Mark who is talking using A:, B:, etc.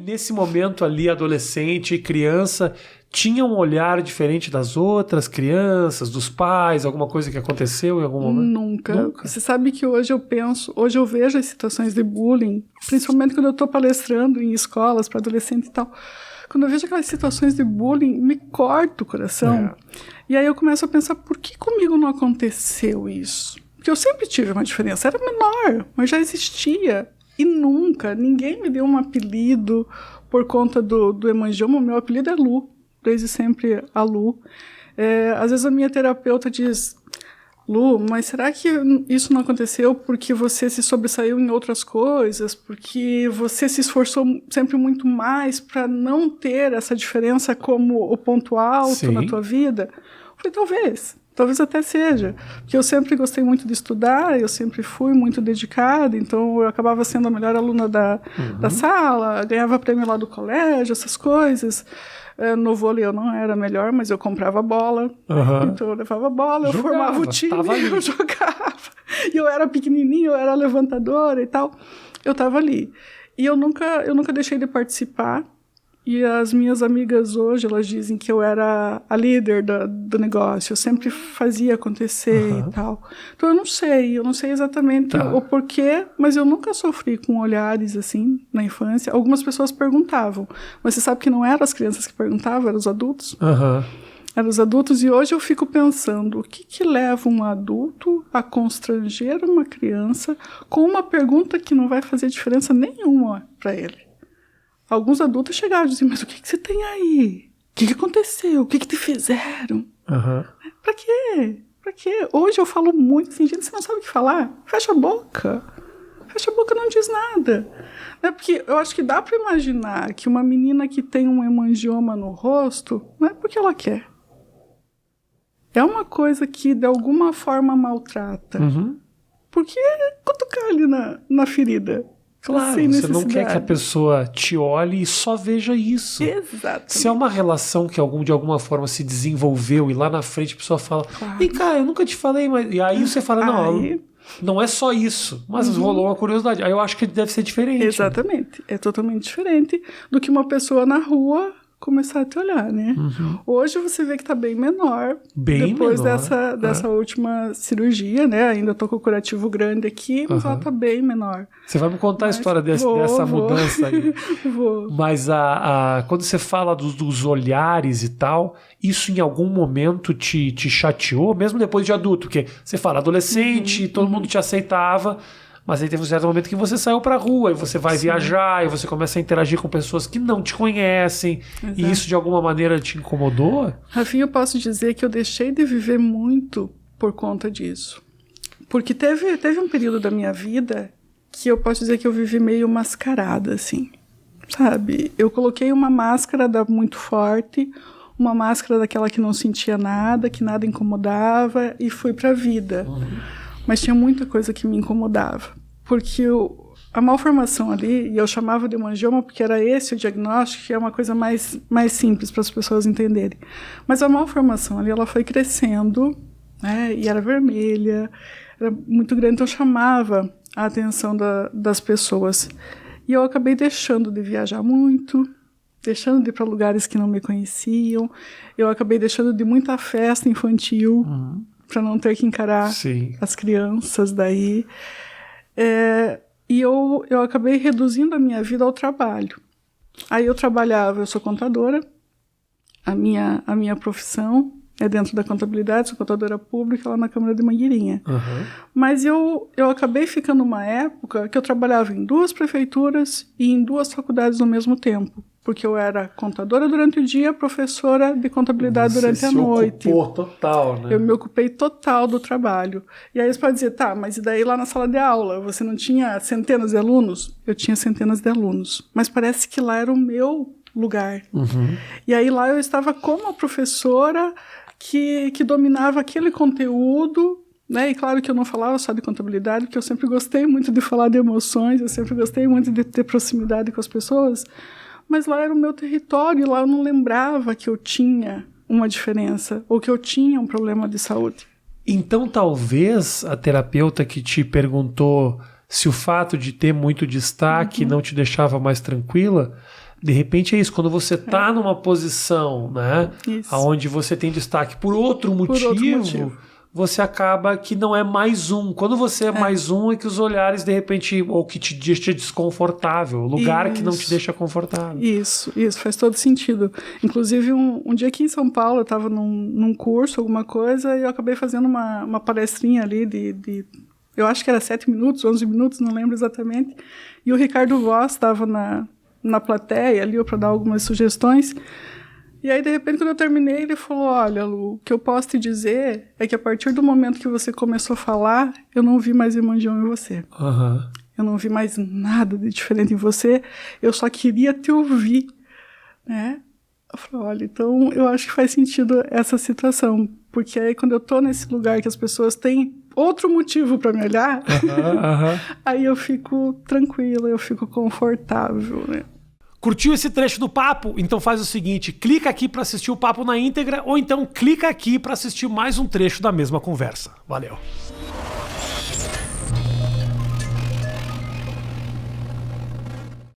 A: nesse momento ali, adolescente e criança, tinha um olhar diferente das outras crianças, dos pais, alguma coisa que aconteceu em algum momento?
B: Nunca. Você sabe que hoje eu vejo as situações de bullying, principalmente quando eu estou palestrando em escolas para adolescente e tal. Quando eu vejo aquelas situações de bullying, me corta o coração. E aí eu começo a pensar, por que comigo não aconteceu isso? Porque eu sempre tive uma diferença, era menor, mas já existia. E nunca, ninguém me deu um apelido por conta do hemangioma. O meu apelido é Lu, desde sempre a Lu. Às vezes a minha terapeuta diz, Lu, mas será que isso não aconteceu porque você se sobressaiu em outras coisas? Porque você se esforçou sempre muito mais para não ter essa diferença como o ponto alto na tua vida? Eu falei, talvez até seja, porque eu sempre gostei muito de estudar, eu sempre fui muito dedicada, então eu acabava sendo a melhor aluna da sala, ganhava prêmio lá do colégio, essas coisas. No vôlei eu não era melhor, mas eu comprava bola, então eu levava bola, eu formava o time, eu jogava, e eu era pequenininha, eu era levantadora e tal, eu estava ali. E eu nunca deixei de participar. E as minhas amigas hoje, elas dizem que eu era a líder do negócio, eu sempre fazia acontecer e tal. Então eu não sei exatamente o porquê, mas eu nunca sofri com olhares assim na infância. Algumas pessoas perguntavam, mas você sabe que não eram as crianças que perguntavam, eram os adultos? Eram os adultos, e hoje eu fico pensando, o que leva um adulto a constranger uma criança com uma pergunta que não vai fazer diferença nenhuma para ele? Alguns adultos chegaram e diziam, mas o que você tem aí? O que aconteceu? O que te fizeram? Pra quê? Pra quê? Hoje eu falo muito assim, gente, você não sabe o que falar? Fecha a boca. Fecha a boca, não diz nada. Porque eu acho que dá pra imaginar que uma menina que tem um hemangioma no rosto, não é porque ela quer. É uma coisa que de alguma forma maltrata. Porque cutucar ali na ferida.
A: Claro, você não quer que a pessoa te olhe e só veja isso.
B: Exatamente.
A: Se é uma relação que de alguma forma se desenvolveu e lá na frente a pessoa fala, e cara, eu nunca te falei, mas... E aí você fala, não é só isso, mas rolou uma curiosidade. Aí eu acho que deve ser diferente.
B: Exatamente. É totalmente diferente do que uma pessoa na rua começar a te olhar, né? Hoje você vê que tá bem menor. Depois dessa última cirurgia, né? Ainda tô com o curativo grande aqui, mas ela tá bem menor.
A: Você vai me contar a história dessa mudança aí.
B: Vou.
A: Mas quando você fala dos olhares e tal, isso em algum momento te chateou, mesmo depois de adulto? Porque você fala, adolescente, todo mundo te aceitava, mas aí teve um certo momento que você saiu pra rua, e você vai viajar, e você começa a interagir com pessoas que não te conhecem, e isso de alguma maneira te incomodou?
B: Rafinha, eu posso dizer que eu deixei de viver muito por conta disso. Porque teve um período da minha vida que eu posso dizer que eu vivi meio mascarada, assim, sabe? Eu coloquei uma máscara muito forte, uma máscara daquela que não sentia nada, que nada incomodava, e fui pra vida. Mas tinha muita coisa que me incomodava, porque a malformação ali, e eu chamava de hemangioma porque era esse o diagnóstico, que é uma coisa mais simples para as pessoas entenderem. Mas a malformação ali, ela foi crescendo, né, e era vermelha, era muito grande, então chamava a atenção das pessoas. E eu acabei deixando de viajar muito, deixando de ir para lugares que não me conheciam, eu acabei deixando de ir muita festa infantil, para não ter que encarar as crianças daí. E eu acabei reduzindo a minha vida ao trabalho. Aí eu sou contadora, a minha profissão é dentro da contabilidade, sou contadora pública lá na Câmara de Mangueirinha. Mas eu acabei ficando numa época que eu trabalhava em 2 prefeituras e em 2 faculdades ao mesmo tempo. Porque eu era contadora durante o dia, professora de contabilidade durante a noite.
A: Você se ocupou total, né?
B: Eu me ocupei total do trabalho. E aí você pode dizer, mas e daí lá na sala de aula? Você não tinha centenas de alunos? Eu tinha centenas de alunos. Mas parece que lá era o meu lugar. E aí lá eu estava como a professora que dominava aquele conteúdo, né? E claro que eu não falava só de contabilidade, porque eu sempre gostei muito de falar de emoções, eu sempre gostei muito de ter proximidade com as pessoas. Mas lá era o meu território, e lá eu não lembrava que eu tinha uma diferença, ou que eu tinha um problema de saúde.
A: Então talvez a terapeuta que te perguntou se o fato de ter muito destaque não te deixava mais tranquila, de repente é isso, quando você tá numa posição, né, onde você tem destaque por outro motivo, você acaba que não é mais um. Quando você é mais um, é que os olhares, de repente, ou que te deixa desconfortável, o lugar que não te deixa confortável.
B: Isso, faz todo sentido. Inclusive, um dia aqui em São Paulo, eu estava num curso, alguma coisa, e eu acabei fazendo uma palestrinha ali eu acho que era 7 minutos, 11 minutos, não lembro exatamente, e o Ricardo Voss estava na plateia ali, para dar algumas sugestões. E aí, de repente, quando eu terminei, ele falou, olha, Lu, o que eu posso te dizer é que a partir do momento que você começou a falar, eu não vi mais Emanjão em você. Eu não vi mais nada de diferente em você, eu só queria te ouvir, né? Eu falei, olha, então eu acho que faz sentido essa situação, porque aí quando eu tô nesse lugar que as pessoas têm outro motivo para me olhar, aí eu fico tranquila, eu fico confortável, né?
A: Curtiu esse trecho do papo? Então faz o seguinte, clica aqui para assistir o papo na íntegra ou então clica aqui para assistir mais um trecho da mesma conversa. Valeu!